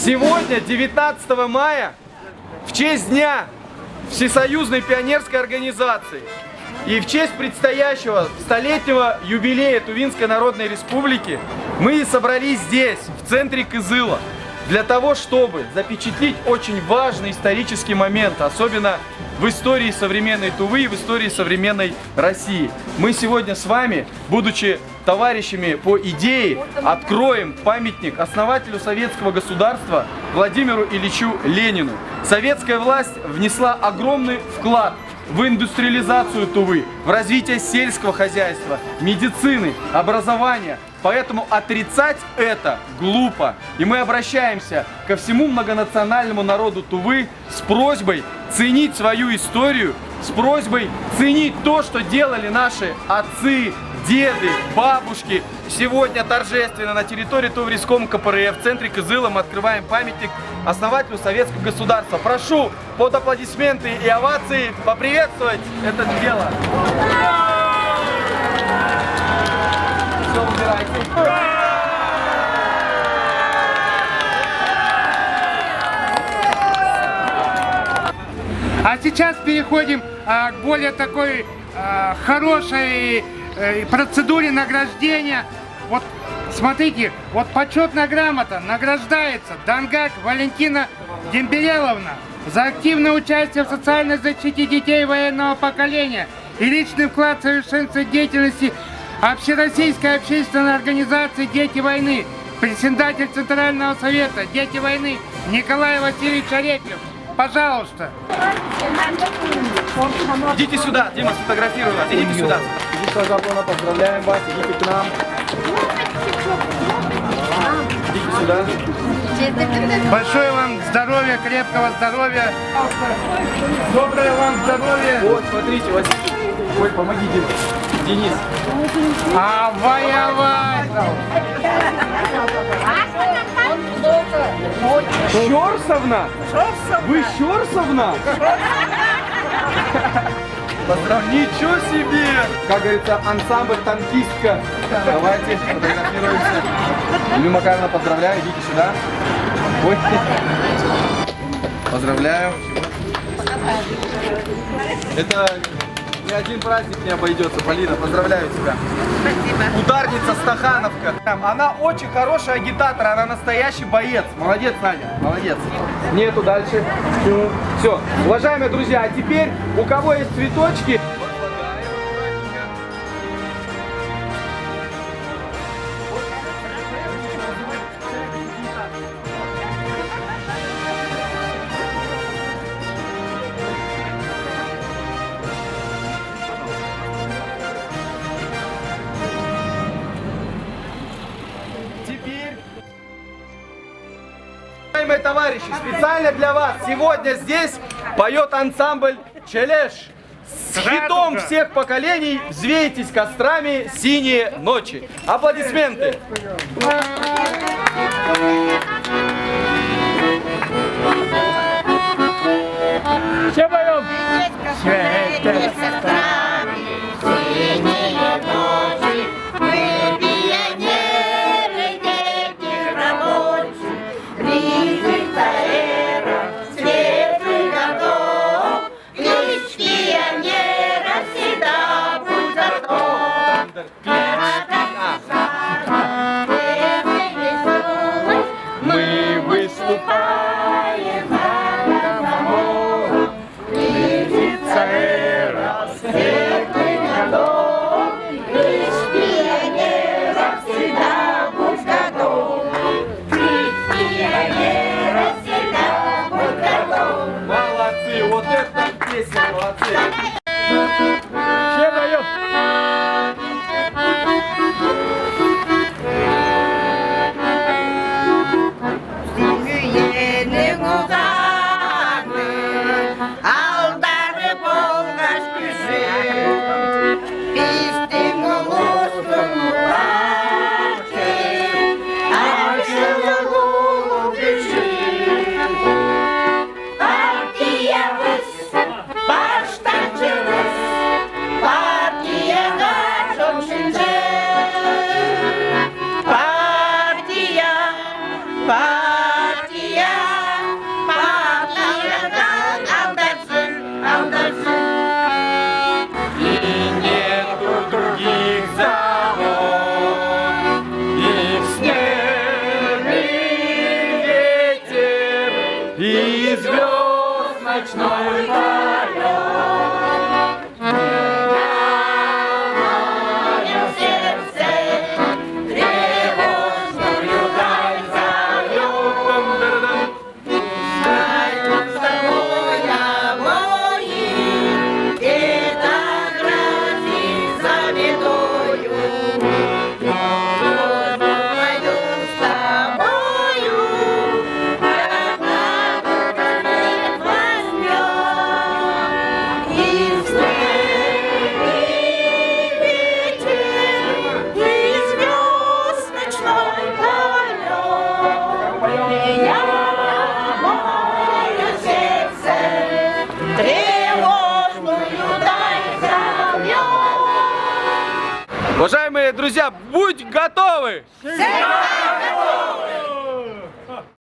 Сегодня, 19 мая, в честь Дня Всесоюзной пионерской организации и в честь предстоящего столетнего юбилея Тувинской Народной Республики мы собрались здесь, в центре Кызыла, для того, чтобы запечатлеть очень важный исторический момент, особенно в истории современной Тувы и в истории современной России. Мы сегодня с вами, будучи товарищами по идее, откроем памятник основателю советского государства Владимиру Ильичу Ленину. Советская власть внесла огромный вклад в индустриализацию Тувы, в развитие сельского хозяйства, медицины, образования. Поэтому отрицать это глупо. И мы обращаемся ко всему многонациональному народу Тувы с просьбой ценить свою историю, с просьбой ценить то, что делали наши отцы, деды, бабушки. Сегодня торжественно на территории Туврийском КПРФ в центре Кызыла мы открываем памятник основателю советского государства. Прошу под аплодисменты и овации поприветствовать это дело. Все, убирайте. А сейчас переходим к более такой хорошей процедуре награждения. Вот смотрите, вот почетная грамота награждается Дангак Валентина Дембелеловна за активное участие в социальной защите детей военного поколения и личный вклад в совершенствование деятельности Общероссийской общественной организации «Дети войны», председатель Центрального совета «Дети войны» Николай Васильевич Арефьев. Пожалуйста. Идите сюда, Дима, сфотографирую вас. Идите сюда. Идите, Жаблона, поздравляем вас, идите к нам. Идите сюда. Большое вам здоровья, крепкого здоровья. Доброе вам здоровья. Вот, смотрите, Василий. Ой, помогите. Денис. А воевать! Щерсовна? Вы Щерсовна? Ничего себе! Как говорится, ансамбль танкистка. Давайте фотографируемся. Юлия Макаровна, поздравляю, идите сюда. Ой. Поздравляю. Это ни один праздник не обойдется, Полина, поздравляю тебя. Спасибо. Ударница Стахановка. Она очень хороший агитатор, она настоящий боец. Молодец, Надя, молодец. Нету дальше. Все. Уважаемые друзья, а теперь у кого есть цветочки? Уважаемые товарищи, специально для вас сегодня здесь поет ансамбль Челеш. С хитом всех поколений «Взвейтесь кострами синие ночи». Аплодисменты. Все поем. Мы выступаем на комсомол, близится эра светлых годов, лишь пионеров всегда будь готов, лишь пионеров и звезд ночной Уважаемые друзья, будь готовы! Всегда готовы!